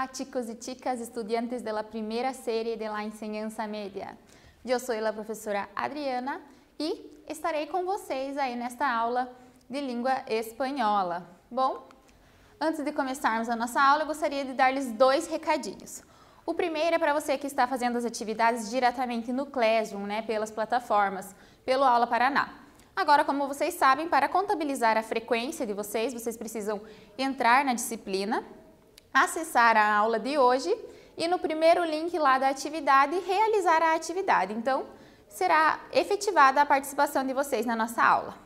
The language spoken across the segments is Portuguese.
Hola chicos y chicas, estudiantes de la primera serie de la enseñanza media. Eu sou a professora Adriana e estarei com vocês aí nesta aula de língua espanhola. Bom, antes de começarmos a nossa aula, eu gostaria de dar-lhes dois recadinhos. O primeiro é para você que está fazendo as atividades diretamente no Classroom, pelas plataformas, pelo Aula Paraná. Agora, como vocês sabem, para contabilizar a frequência de vocês precisam entrar na disciplina, acessar a aula de hoje e no primeiro link lá da atividade, realizar a atividade. Então, será efetivada a participação de vocês na nossa aula.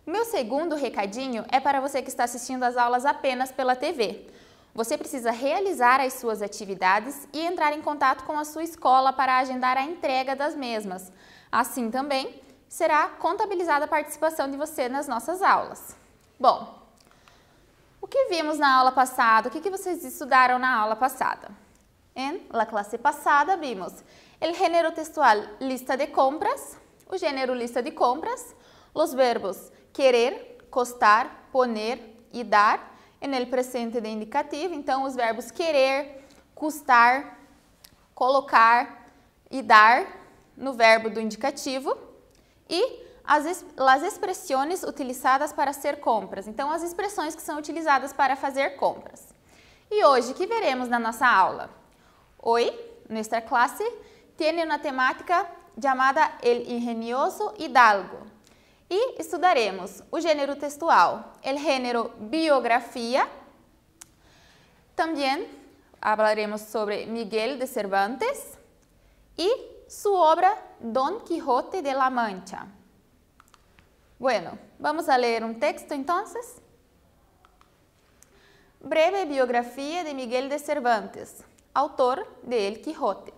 O meu segundo recadinho é para você que está assistindo às aulas apenas pela TV. Você precisa realizar as suas atividades e entrar em contato com a sua escola para agendar a entrega das mesmas. Assim também será contabilizada a participação de você nas nossas aulas. Bom, o que vimos na aula passada? O que vocês estudaram na aula passada? Em la clase passada vimos el género textual lista de compras, o gênero lista de compras, os verbos querer, costar, poner e dar, en el presente de indicativo, então os verbos querer, custar, colocar e dar no verbo do indicativo e as expressões utilizadas para hacer compras, então as expressões que são utilizadas para fazer compras. E hoje, o que veremos na nossa aula? Hoy, nuestra clase tiene una temática llamada El Ingenioso Hidalgo. E estudaremos o gênero textual, el género biografía. Também hablaremos sobre Miguel de Cervantes e su obra Don Quijote de la Mancha. Bueno, vamos a leer un texto entonces. Breve biografía de Miguel de Cervantes, autor de El Quijote.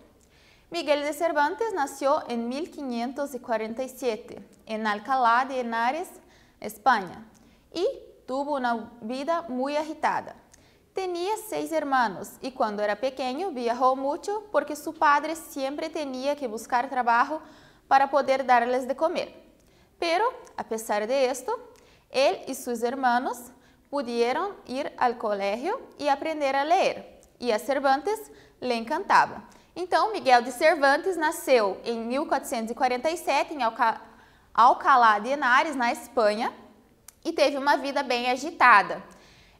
Miguel de Cervantes nació en 1547 en Alcalá de Henares, España, y tuvo una vida muy agitada. Tenía 6 hermanos y cuando era pequeño viajó mucho porque su padre siempre tenía que buscar trabajo para poder darles de comer. Pero, a pesar de esto, él y sus hermanos pudieron ir al colegio y aprender a leer, y a Cervantes le encantaba. Então, Miguel de Cervantes nasceu em 1447 em Alcalá de Henares, na Espanha, e teve uma vida bem agitada.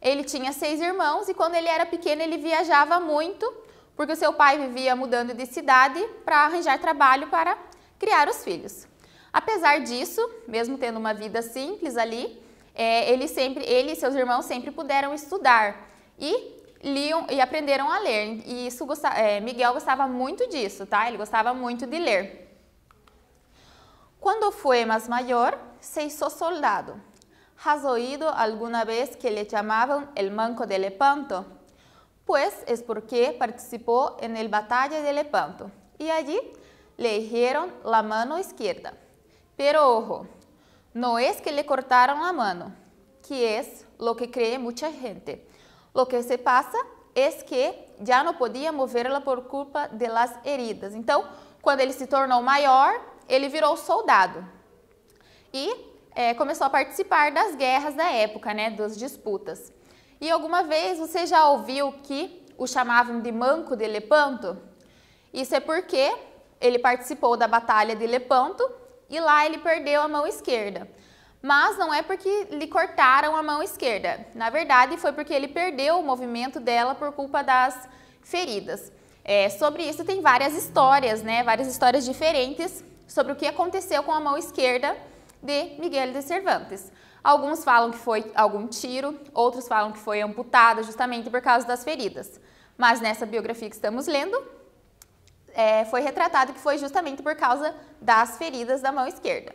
Ele tinha 6 irmãos e quando ele era pequeno ele viajava muito, porque o seu pai vivia mudando de cidade para arranjar trabalho para criar os filhos. Apesar disso, mesmo tendo uma vida simples ali, ele e seus irmãos sempre puderam estudar e liam e aprenderam a ler. E isso Miguel gostava muito disso, tá? Ele gostava muito de ler. Quando foi mais maior, se hizo soldado. ¿Has oído alguna vez que le llamaban el Manco de Lepanto? Pues es porque participó en el batalla de Lepanto y allí le hirieron la mano izquierda. Pero ojo, no es que le cortaron la mano, que es lo que cree mucha gente. Lo que se pasa es que já não podia movê-la por culpa de las heridas. Então, quando ele se tornou maior, ele virou soldado e começou a participar das guerras da época, das disputas. E alguma vez você já ouviu que o chamavam de Manco de Lepanto? Isso é porque ele participou da Batalha de Lepanto e lá ele perdeu a mão esquerda. Mas não é porque lhe cortaram a mão esquerda. Na verdade, foi porque ele perdeu o movimento dela por culpa das feridas. Sobre isso tem várias histórias, várias histórias diferentes sobre o que aconteceu com a mão esquerda de Miguel de Cervantes. Alguns falam que foi algum tiro, outros falam que foi amputada justamente por causa das feridas. Mas nessa biografia que estamos lendo, foi retratado que foi justamente por causa das feridas da mão esquerda.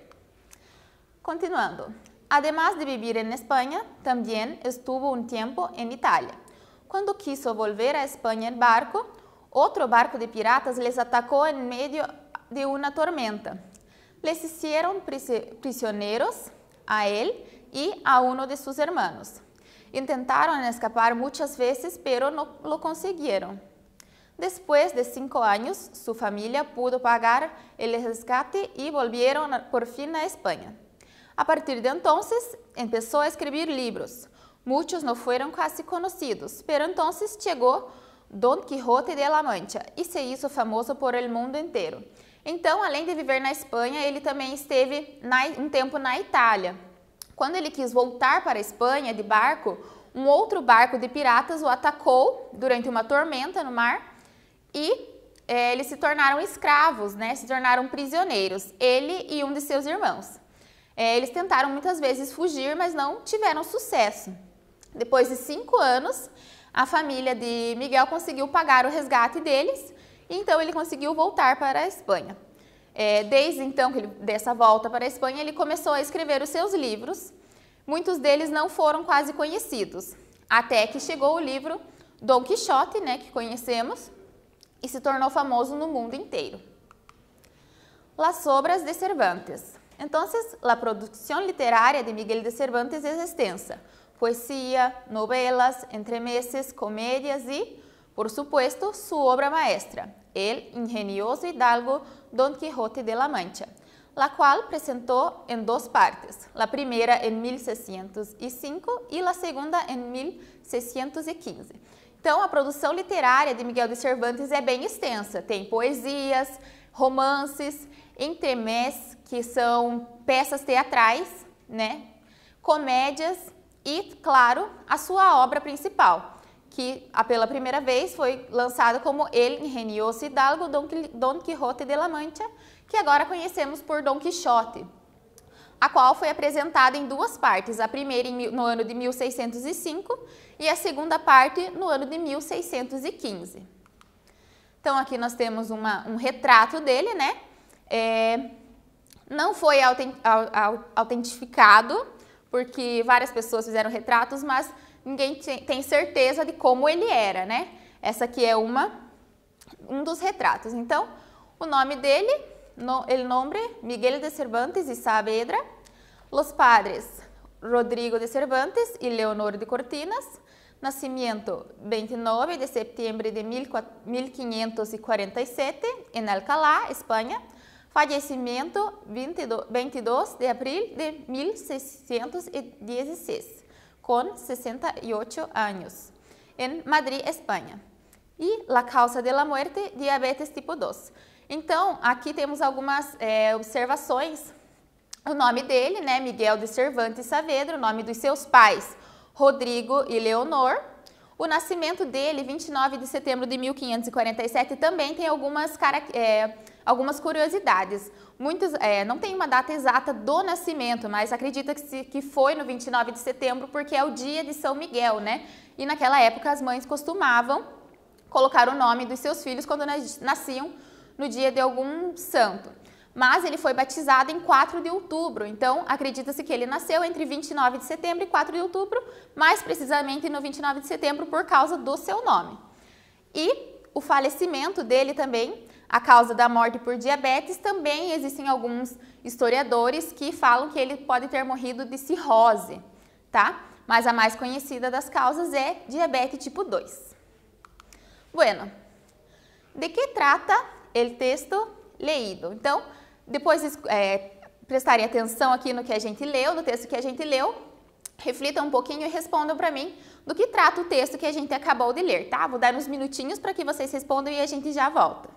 Continuando. Además de vivir en España, también estuvo un tiempo en Italia. Cuando quiso volver a España en barco, otro barco de piratas les atacó en medio de una tormenta. Les hicieron prisioneros a él y a uno de sus hermanos. Intentaron escapar muchas veces, pero no lo consiguieron. Después de 5 años, su familia pudo pagar el rescate y volvieron por fin a España. A partir de entonces, empezó a escribir libros. Muchos no fueron casi conocidos, pero entonces llegó Don Quijote de la Mancha e se hizo famoso por el mundo inteiro. Então, além de viver na Espanha, ele também esteve um tempo na Itália. Quando ele quis voltar para a Espanha de barco, um outro barco de piratas o atacou durante uma tormenta no mar e eles se tornaram escravos, né? Se tornaram prisioneiros, ele e um de seus irmãos. Eles tentaram muitas vezes fugir, mas não tiveram sucesso. Depois de 5 anos, a família de Miguel conseguiu pagar o resgate deles, e então ele conseguiu voltar para a Espanha. Desde então, dessa volta para a Espanha, ele começou a escrever os seus livros. Muitos deles não foram quase conhecidos, até que chegou o livro Don Quixote, né, que conhecemos, e se tornou famoso no mundo inteiro. Las obras de Cervantes. Entonces, la producción literaria de Miguel de Cervantes es extensa. Poesía, novelas, entremeses, comedias y, por supuesto, su obra maestra, el ingenioso hidalgo Don Quijote de la Mancha, la cual presentó en 2 partes, la primera en 1605 y la segunda en 1615. Então, a produção literária de Miguel de Cervantes é bem extensa. Tem poesias, romances, entremés, que são peças teatrais, né? Comédias e, claro, a sua obra principal, que pela primeira vez foi lançada como El Ingenioso Hidalgo Don Quijote de la Mancha, que agora conhecemos por Don Quixote, a qual foi apresentada em 2 partes, a primeira no ano de 1605 e a segunda parte no ano de 1615. Então, aqui nós temos um retrato dele, né? Não foi autentificado, porque várias pessoas fizeram retratos, mas ninguém tem certeza de como ele era, né? Essa aqui é um dos retratos. Então, o nome dele, el nombre, Miguel de Cervantes y Saavedra. Los padres, Rodrigo de Cervantes y Leonor de Cortinas. Nacimiento, 29 de septiembre de 1547 en Alcalá, España. Fallecimiento, 22 de abril de 1616, con 68 años, en Madrid, Espanha. E la causa de la muerte, diabetes tipo 2. Então, aqui temos algumas observações. O nome dele, né, Miguel de Cervantes Saavedra, o nome dos seus pais, Rodrigo e Leonor. O nascimento dele, 29 de setembro de 1547, também tem algumas curiosidades. Não tem uma data exata do nascimento, mas acredita que foi no 29 de setembro porque é o dia de São Miguel, né? E naquela época as mães costumavam colocar o nome dos seus filhos quando nasciam no dia de algum santo. Mas ele foi batizado em 4 de outubro, então acredita-se que ele nasceu entre 29 de setembro e 4 de outubro, mais precisamente no 29 de setembro por causa do seu nome. E o falecimento dele também, a causa da morte por diabetes, também existem alguns historiadores que falam que ele pode ter morrido de cirrose, tá? Mas a mais conhecida das causas é diabetes tipo 2. Bueno, de que trata o texto leído? Então, depois prestarem atenção aqui no que a gente leu, no texto que a gente leu, reflitam um pouquinho e respondam para mim do que trata o texto que a gente acabou de ler, tá? Vou dar uns minutinhos para que vocês respondam e a gente já volta.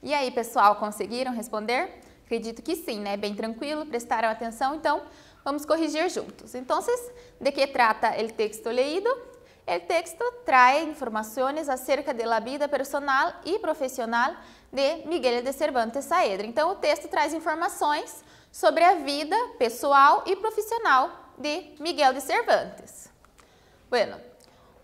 E aí, pessoal, conseguiram responder? Acredito que sim, né? Bem tranquilo, prestaram atenção, então vamos corrigir juntos. Então, ¿de qué trata el texto leído? El texto trae informaciones acerca de la vida personal y profesional de Miguel de Cervantes Saavedra. Então, o texto traz informações sobre a vida pessoal e profissional de Miguel de Cervantes. Bueno,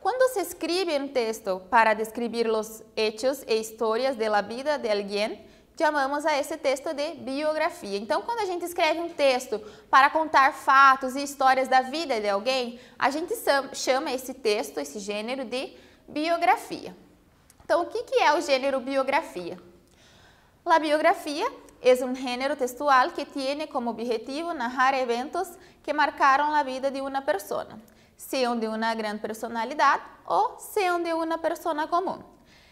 cuando se escribe un texto para describir los hechos e historias de la vida de alguien, chamamos a esse texto de biografia. Então, quando a gente escreve um texto para contar fatos e histórias da vida de alguém, a gente chama esse texto, esse gênero, de biografia. Então, o que é o gênero biografia? La biografia es un género textual que tiene como objetivo narrar eventos que marcaron la vida de una persona, sean de una gran personalidad o sean de una persona común.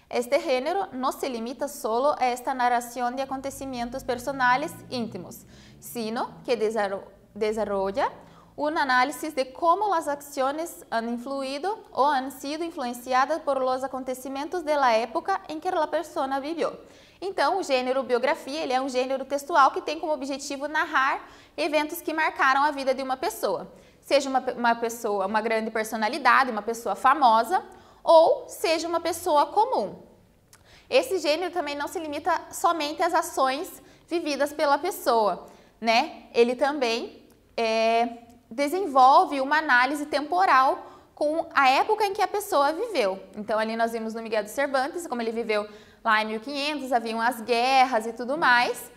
Este género no se limita solo a esta narración de acontecimientos personales íntimos, sino que desarrolla un análisis de cómo las acciones han influido o han sido influenciadas por los acontecimentos de la época em que a pessoa viveu. Então, o gênero biografia, ele é um gênero textual que tem como objetivo narrar eventos que marcaram a vida de uma pessoa. Seja uma grande personalidade, uma pessoa famosa, ou seja uma pessoa comum. Esse gênero também não se limita somente às ações vividas pela pessoa, né? Ele também desenvolve uma análise temporal com a época em que a pessoa viveu. Então, ali nós vimos no Miguel de Cervantes, como ele viveu lá em 1500, haviam as guerras e tudo mais.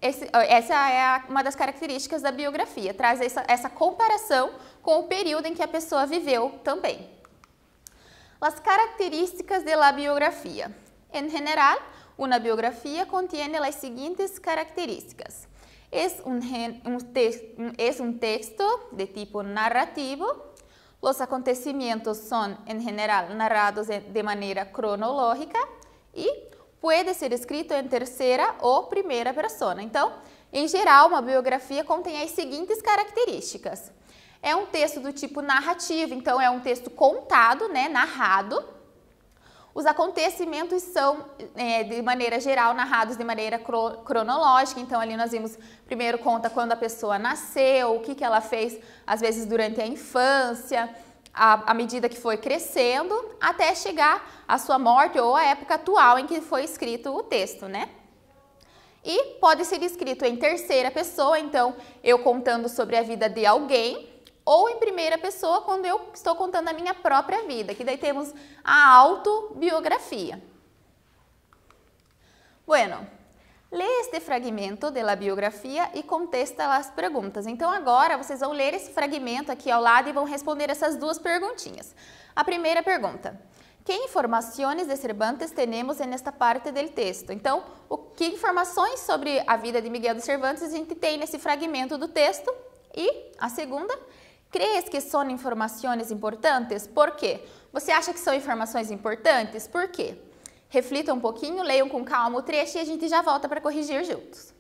Essa é uma das características da biografia, traz essa comparação com o período em que a pessoa viveu também. As características de la biografia. Em geral, uma biografia contiene as seguintes características. Es un texto de tipo narrativo. Los acontecimientos son, en general, narrados de manera cronológica e pode ser escrito em terceira ou primeira persona. Então, em geral, uma biografia contém as seguintes características. É um texto do tipo narrativo, então é um texto contado, né, narrado. Os acontecimentos são, de maneira geral, narrados de maneira cronológica. Então, ali nós vimos, primeiro conta quando a pessoa nasceu, o que ela fez, às vezes, durante a infância, à medida que foi crescendo, até chegar à sua morte ou à época atual em que foi escrito o texto, né? E pode ser escrito em terceira pessoa, então, eu contando sobre a vida de alguém, ou em primeira pessoa, quando eu estou contando a minha própria vida, que daí temos a autobiografia. Bueno, lê este fragmento de la biografia e contesta as perguntas. Então, agora, vocês vão ler esse fragmento aqui ao lado e vão responder essas duas perguntinhas. A primeira pergunta: que informações de Cervantes temos nesta parte do texto? Então, que informações sobre a vida de Miguel de Cervantes a gente tem nesse fragmento do texto? E a segunda: crees que são informações importantes? Por quê? Você acha que são informações importantes? Por quê? Reflitam um pouquinho, leiam com calma o trecho e a gente já volta para corrigir juntos.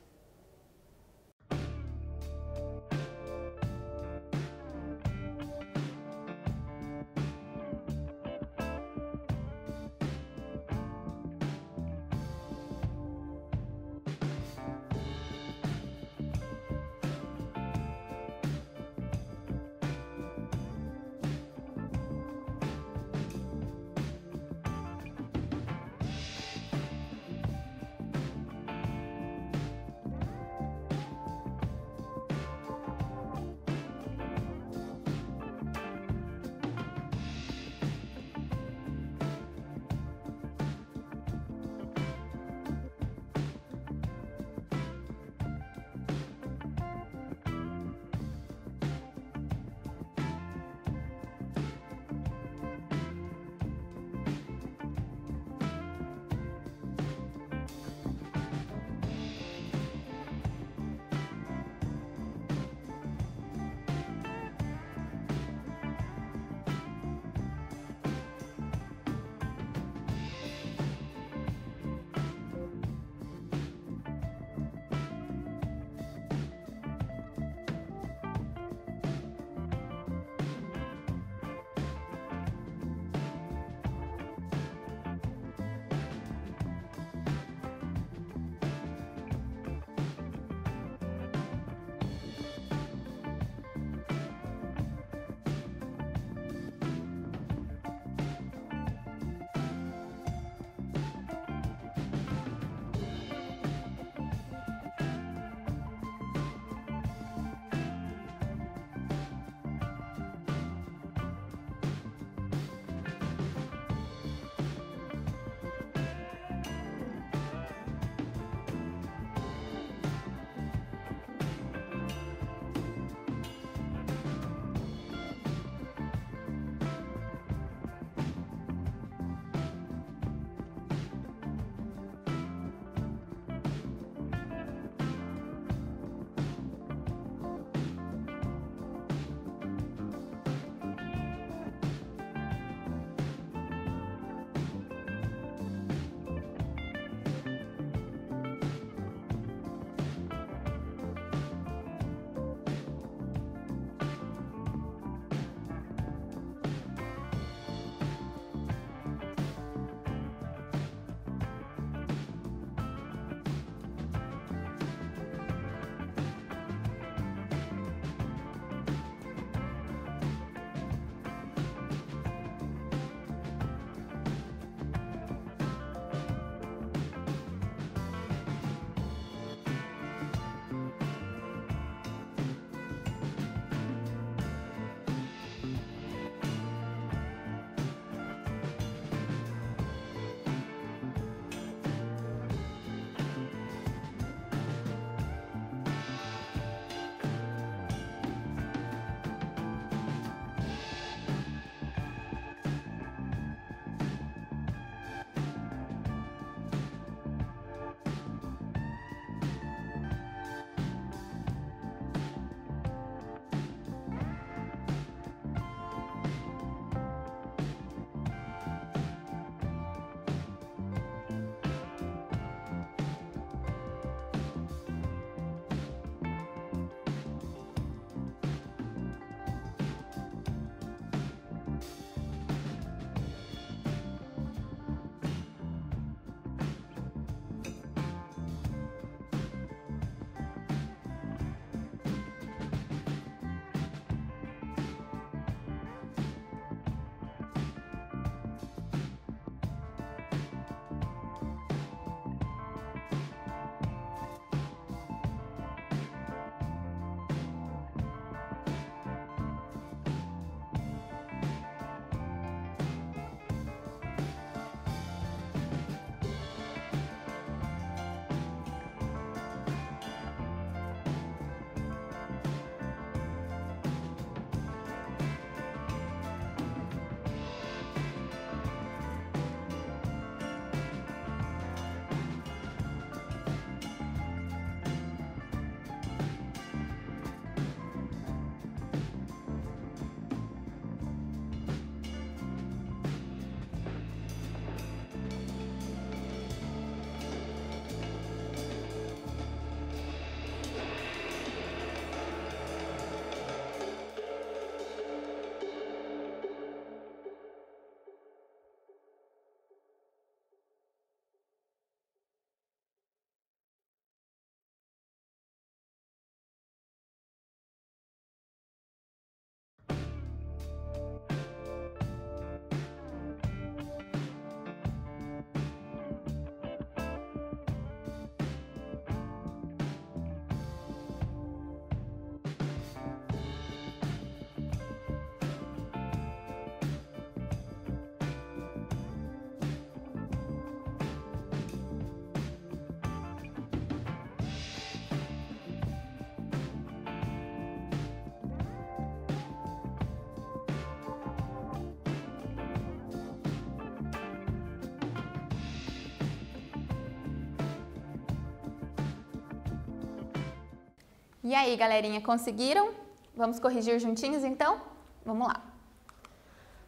E aí, galerinha, conseguiram? Vamos corrigir juntinhos, então? Vamos lá.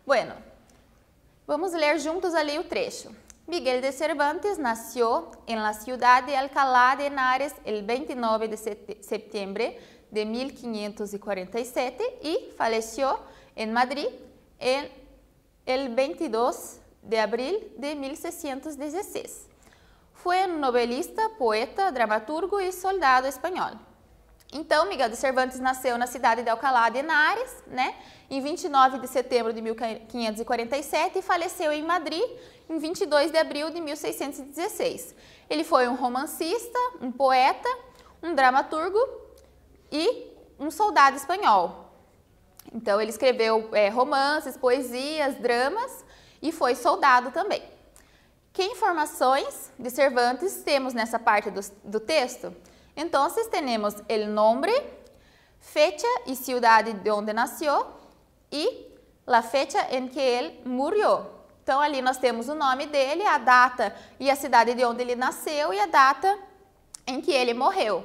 Bueno, vamos ler juntos ali o trecho. Miguel de Cervantes nació en la ciudad de Alcalá de Henares el 29 de septiembre de 1547 y falleció en Madrid el 22 de abril de 1616. Fue un novelista, poeta, dramaturgo e soldado espanhol. Então, Miguel de Cervantes nasceu na cidade de Alcalá de Henares, né, em 29 de setembro de 1547 e faleceu em Madrid em 22 de abril de 1616. Ele foi um romancista, um poeta, um dramaturgo e um soldado espanhol. Então, ele escreveu romances, poesias, dramas e foi soldado também. Que informações de Cervantes temos nessa parte do texto? Entonces tenemos el nombre, fecha y ciudad de donde nació y la fecha en que él murió. Então ali nós temos o nome dele, a data e a cidade de onde ele nasceu e a data em que ele morreu.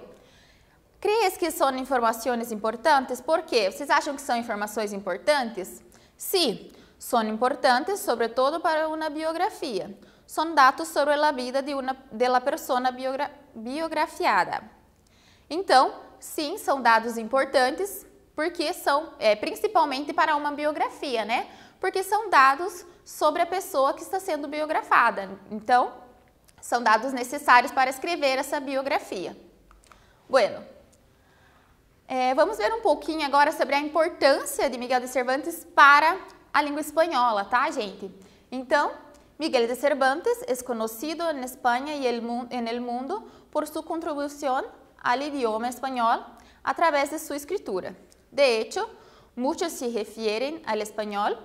¿Crees que são informações importantes? ¿Por quê? Vocês acham que são informações importantes? Sí, são importantes, sobretudo para uma biografia. São dados sobre a vida de la persona biografiada. Então, sim, são dados importantes, porque são principalmente para uma biografia, né? Porque são dados sobre a pessoa que está sendo biografada. Então, são dados necessários para escrever essa biografia. Bueno, vamos ver um pouquinho agora sobre a importância de Miguel de Cervantes para a língua espanhola, tá, gente? Então, Miguel de Cervantes es conocido en España y en el mundo por su contribución al idioma español a través de su escritura. De hecho, muchos se refieren al español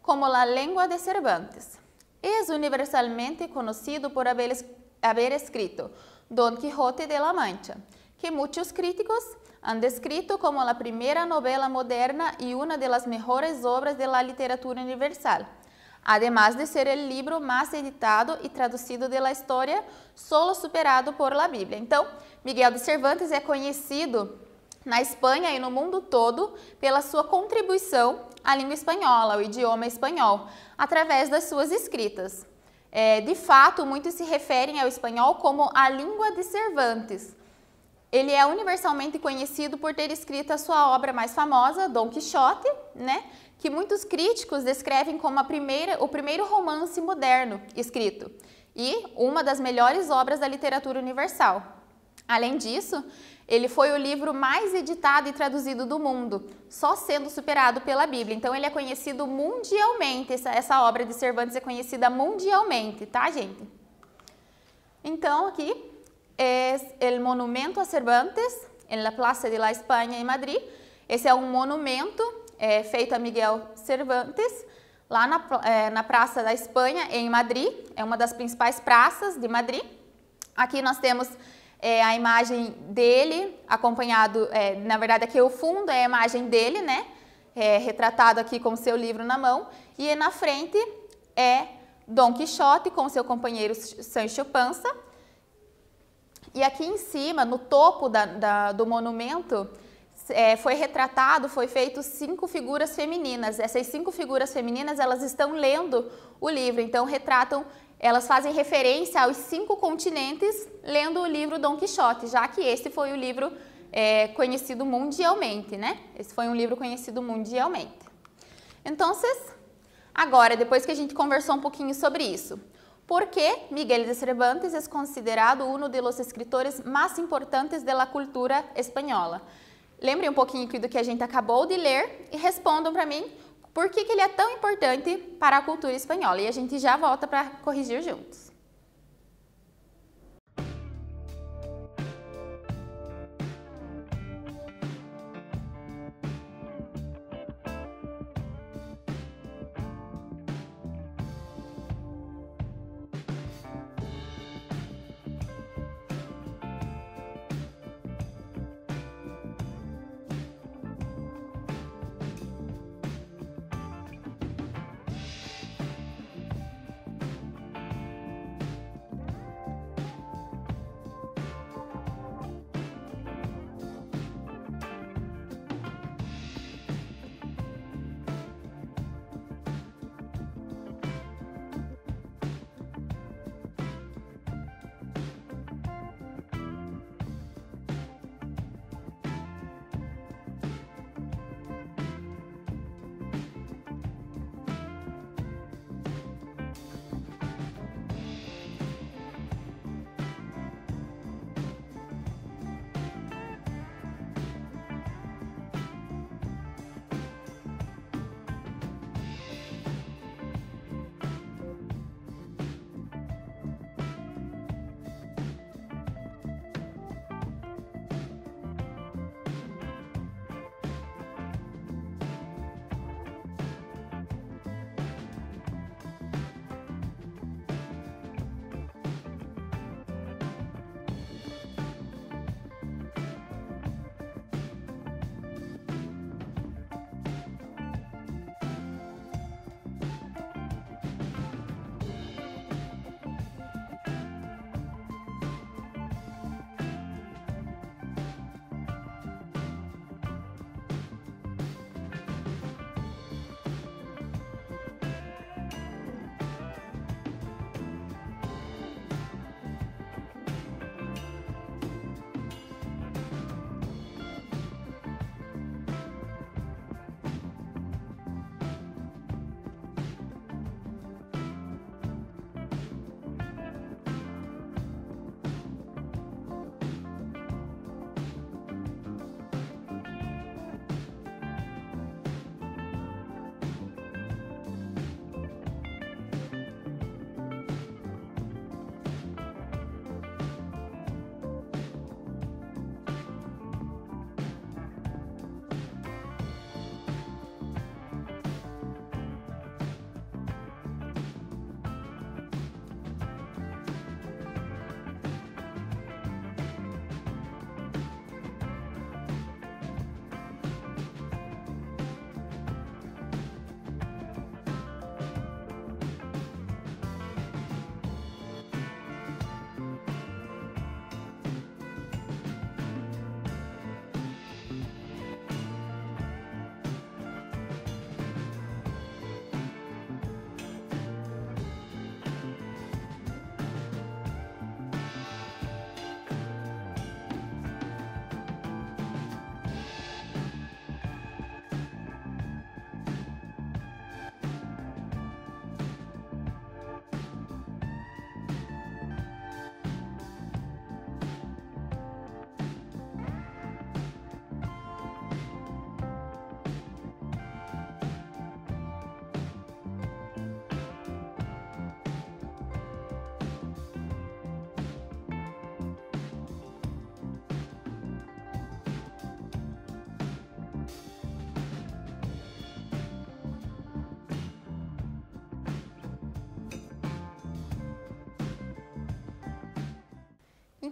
como la lengua de Cervantes. Es universalmente conocido por haber escrito Don Quijote de la Mancha, que muchos críticos han descrito como la primera novela moderna y una de las mejores obras de la literatura universal. Además de ser el libro más editado y traducido de la historia, solo superado por la Bíblia. Então, Miguel de Cervantes é conhecido na Espanha e no mundo todo pela sua contribuição à língua espanhola, ao idioma espanhol, através das suas escritas. De fato, muitos se referem ao espanhol como a língua de Cervantes. Ele é universalmente conhecido por ter escrito a sua obra mais famosa, Dom Quixote, né? Que muitos críticos descrevem como o primeiro romance moderno escrito e uma das melhores obras da literatura universal. Além disso, ele foi o livro mais editado e traduzido do mundo, só sendo superado pela Bíblia. Então, ele é conhecido mundialmente, essa obra de Cervantes é conhecida mundialmente, tá, gente? Então, aqui é o Monumento a Cervantes, em la Plaza de la España, em Madrid. Esse é um monumento feito a Miguel Cervantes, lá na Praça da Espanha, em Madrid. É uma das principais praças de Madrid. Aqui nós temos a imagem dele, acompanhado, na verdade aqui o fundo é a imagem dele, né? Retratado aqui com seu livro na mão. E na frente é Dom Quixote com seu companheiro Sancho Panza. E aqui em cima, no topo do monumento, foi feito 5 figuras femininas. Essas 5 figuras femininas, elas estão lendo o livro, então elas fazem referência aos 5 continentes lendo o livro Dom Quixote, já que esse foi o livro conhecido mundialmente, né? Esse foi um livro conhecido mundialmente. Então, agora, depois que a gente conversou um pouquinho sobre isso, por que Miguel de Cervantes é considerado um dos escritores mais importantes da cultura espanhola? Lembrem um pouquinho do que a gente acabou de ler e respondam para mim por que ele é tão importante para a cultura espanhola. E a gente já volta para corrigir juntos.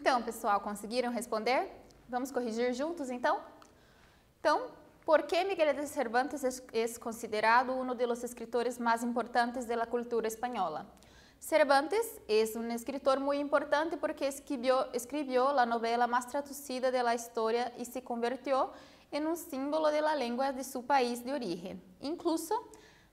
Então, pessoal, conseguiram responder? Vamos corrigir juntos, então? Então, ¿por qué Miguel de Cervantes es considerado uno de los escritores más importantes de la cultura española? Cervantes es un escritor muy importante porque escribió la novela más traducida de la historia y se convirtió en un símbolo de la lengua de su país de origen. Incluso,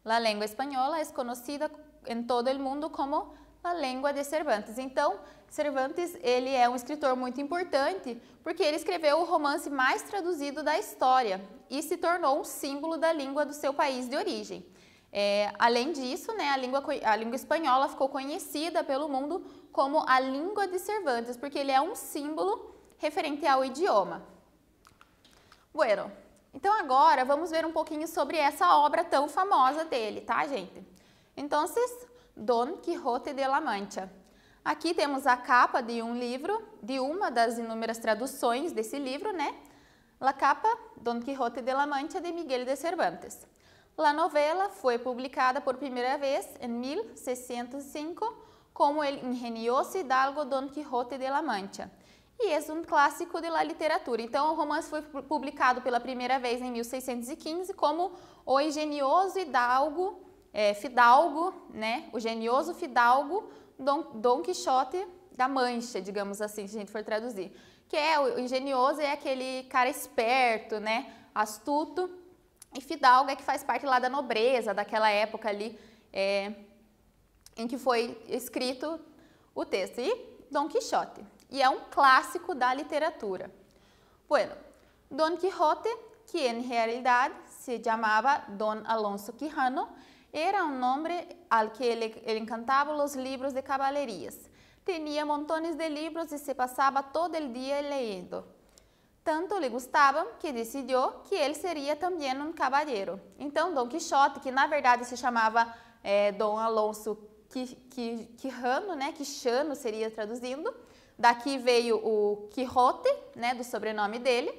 la lengua española es conocida en todo el mundo como a língua de Cervantes. Então, Cervantes, ele é um escritor muito importante porque ele escreveu o romance mais traduzido da história e se tornou um símbolo da língua do seu país de origem. Além disso, né, a língua espanhola ficou conhecida pelo mundo como a língua de Cervantes, porque ele é um símbolo referente ao idioma. Bueno, então agora vamos ver um pouquinho sobre essa obra tão famosa dele, tá, gente? Então, Don Quijote de la Mancha. Aqui temos a capa de um livro, de uma das inúmeras traduções desse livro, né? La capa Don Quijote de la Mancha de Miguel de Cervantes. La novela foi publicada por primeira vez em 1605 como El ingenioso hidalgo Don Quijote de la Mancha. E é um clássico de la literatura. Então, o romance foi publicado pela primeira vez em 1615 como O engenioso hidalgo Fidalgo, né? O genioso Fidalgo Don Quixote da Mancha, digamos assim, se a gente for traduzir. Que o engenioso é aquele cara esperto, né? Astuto. E Fidalgo é que faz parte lá da nobreza, daquela época ali em que foi escrito o texto. E Don Quixote. E é um clássico da literatura. Bueno, Don Quijote, que em realidade se chamava Don Alonso Quijano, era un nombre al que le encantaban los libros de caballerías. Tenía montones de libros y se pasaba todo el día leyendo. Tanto le gustaban que decidiu que ele seria também um caballero. Então, Don Quixote, que na verdade se chamava Don Alonso Quijano, né? Quixano seria traduzindo. Daqui veio o Quijote, né? Do sobrenome dele.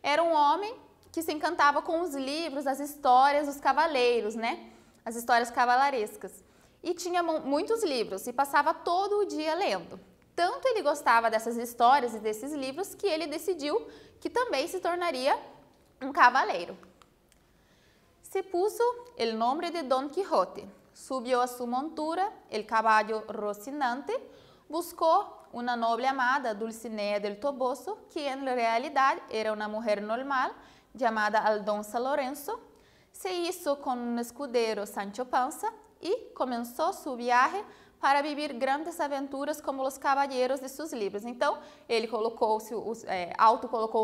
Era um homem que se encantava com os livros, as histórias dos cavaleiros, né? As histórias cavalariescas. E tinha muitos livros e passava todo o dia lendo. Tanto ele gostava dessas histórias e desses livros que ele decidiu que também se tornaria um cavaleiro. Se puso o nome de Don Quijote, subiu a sua montura, el caballo Rocinante, buscou uma noble amada, Dulcinea del Toboso, que em realidade era uma mulher normal, chamada Aldonza Lorenzo. Se hizo con un escudero Sancho Panza y comenzó su viaje para vivir grandes aventuras como los caballeros de sus livros. Então, ele colocou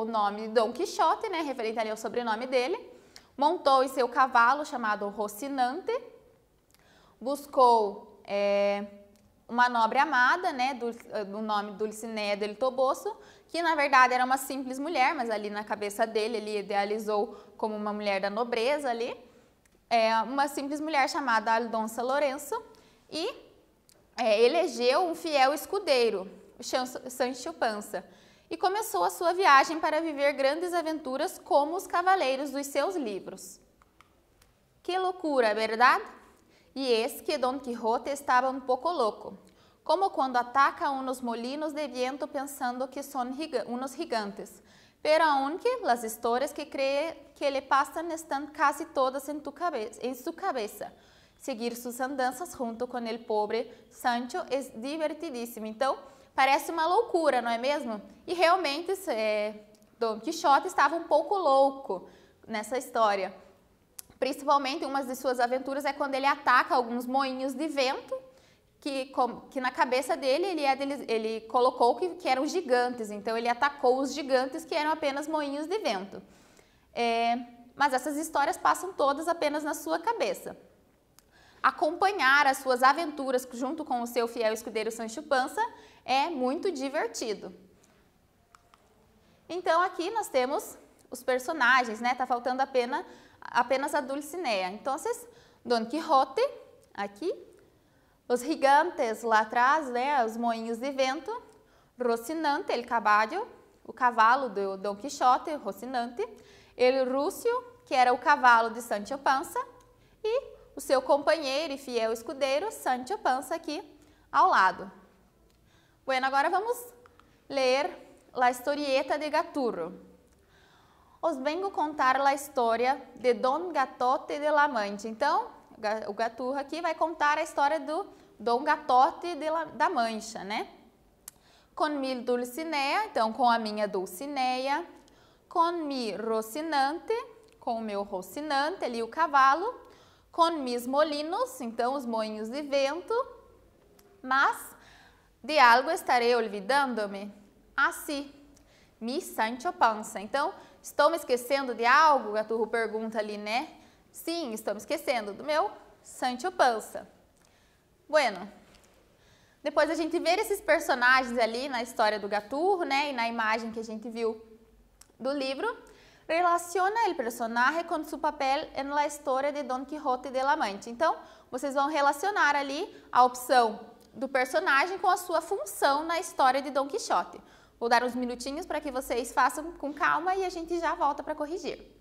o nome de Don Quixote, né, referente ali ao sobrenome dele, montou em seu cavalo chamado Rocinante, buscou uma nobre amada, né, do nome Dulcinea del Toboso, que na verdade era uma simples mulher, mas ali na cabeça dele ele idealizou como uma mulher da nobreza ali, uma simples mulher chamada Aldonza Lorenzo, e elegeu um fiel escudeiro, o Sancho Panza, e começou a sua viagem para viver grandes aventuras como os cavaleiros dos seus livros. Que loucura, verdade? E es que Don Quijote estava um pouco louco, como quando ataca unos molinos de viento pensando que son unos gigantes, pero aunque las historias que cree que le pasan están casi todas en su cabeza. Seguir sus andanças junto com el pobre Sancho é divertidíssimo. Então, parece uma loucura, não é mesmo? E realmente, Don Quixote estava um pouco louco nessa história. Principalmente, uma de suas aventuras é quando ele ataca alguns moinhos de vento, que na cabeça dele ele colocou que eram gigantes. Então, ele atacou os gigantes que eram apenas moinhos de vento. Mas essas histórias passam todas apenas na sua cabeça. Acompanhar as suas aventuras junto com o seu fiel escudeiro Sancho Panza é muito divertido. Então, aqui nós temos os personagens, né? Tá faltando apenas a Dulcinea. Então, Don Quijote, aqui. Os gigantes lá atrás, né? Os moinhos de vento. Rocinante, o cavalo do Don Quixote, Rocinante. El Rússio, que era o cavalo de Sancho Panza. E o seu companheiro e fiel escudeiro, Sancho Panza, aqui ao lado. Bueno, agora vamos ler a historieta de Gaturro. Os vengo contar a história de Don Gatote de la Mancha. Então, o Gaturro aqui vai contar a história do Dom Gatote da Mancha, né? Com mi Dulcinea, então com a minha Dulcineia, com mi Rocinante, com o meu Rocinante, ali o cavalo, com mis molinos, então os moinhos de vento, mas de algo estarei olvidando-me, assim, mi Sancho Panza. Então, estou me esquecendo de algo? O Gaturro pergunta ali, né? Sim, estou me esquecendo do meu Sancho Panza. Bueno, depois a gente ver esses personagens ali na história do Gaturro, né, e na imagem que a gente viu do livro, relaciona o personagem com seu papel na história de Don Quixote de la Mancha. Então, vocês vão relacionar ali a opção do personagem com a sua função na história de Don Quixote. Vou dar uns minutinhos para que vocês façam com calma e a gente já volta para corrigir.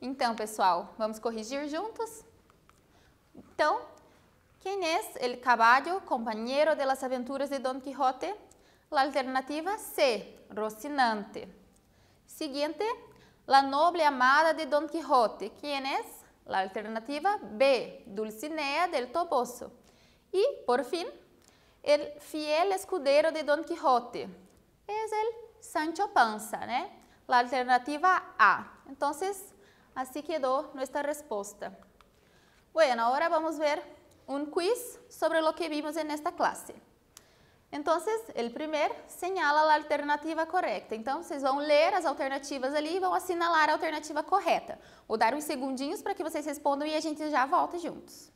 Então, pessoal, vamos corrigir juntos? Então, quem é o caballo companheiro de las aventuras de Don Quijote? La alternativa C, Rocinante. Siguiente, la noble amada de Don Quijote. ¿Quién es? La alternativa B, Dulcinea del Toboso. Y, por fin, el fiel escudero de Don Quijote. Es el Sancho Panza, ¿no? La alternativa A. Entonces, así quedó nuestra respuesta. Bueno, ahora vamos a ver un quiz sobre lo que vimos en esta clase. Entonces, el primer señala la alternativa correcta. Então, vocês vão ler as alternativas ali e vão assinalar a alternativa correta. Vou dar uns segundinhos para que vocês respondam e a gente já volta juntos.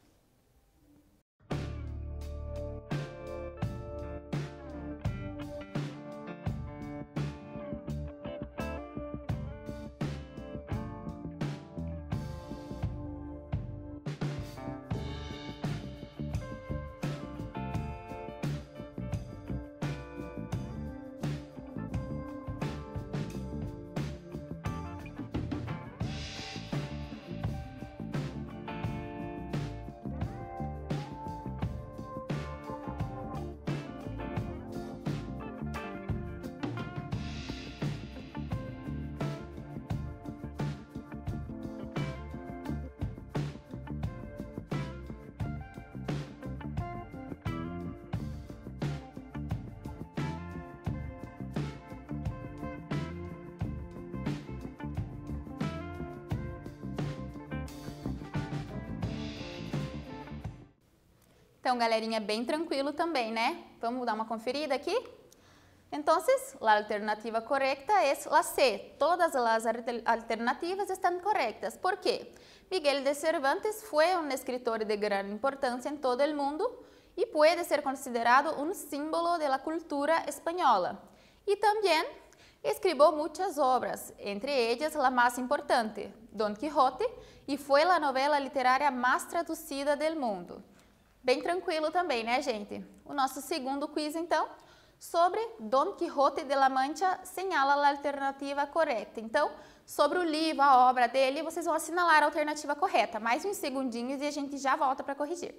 Então, galerinha, bem tranquilo também, né? Vamos dar uma conferida aqui? Entonces, la alternativa correcta es la C. Todas las alternativas están correctas. ¿Por qué? Miguel de Cervantes fue un escritor de gran importancia en todo el mundo y puede ser considerado un símbolo de la cultura española. Y también escribió muchas obras, entre ellas la más importante, Don Quijote, y fue la novela literaria más traducida del mundo. Bem tranquilo também, né, gente? O nosso segundo quiz, então, sobre Don Quijote de la Mancha, señala a alternativa correta. Então, sobre o livro, a obra dele, vocês vão assinalar a alternativa correta. Mais uns segundinhos e a gente já volta para corrigir.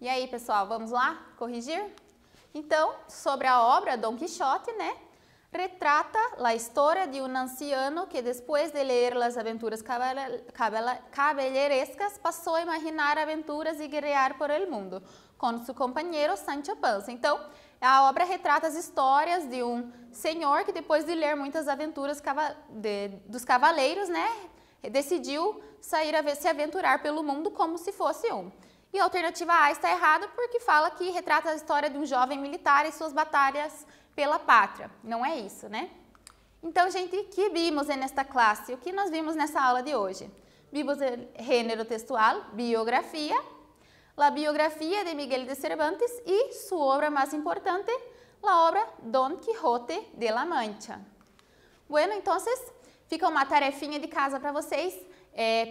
E aí, pessoal, vamos lá corrigir? Então, sobre a obra Don Quixote, né? Retrata a história de um anciano que depois de ler as aventuras caballerescas passou a imaginar aventuras e guerrear por el mundo com seu companheiro Sancho Panza. Então, a obra retrata as histórias de um senhor que depois de ler muitas aventuras dos cavaleiros, né? Decidiu sair a se aventurar pelo mundo como se fosse um. E a alternativa A está errada porque fala que retrata a história de um jovem militar e suas batalhas pela pátria. Não é isso, né? Então, gente, o que vimos nesta classe? O que nós vimos nessa aula de hoje? Vimos o gênero textual, biografia, a biografia de Miguel de Cervantes e sua obra mais importante, a obra Don Quijote de la Mancha. Bueno, então, fica uma tarefinha de casa para vocês.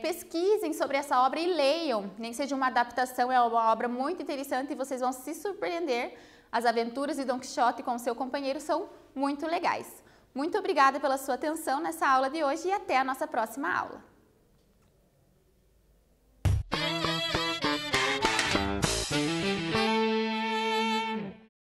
Pesquisem sobre essa obra e leiam, nem que seja uma adaptação, é uma obra muito interessante e vocês vão se surpreender. As aventuras de Don Quixote com seu companheiro são muito legais. Muito obrigada pela sua atenção nessa aula de hoje e até a nossa próxima aula.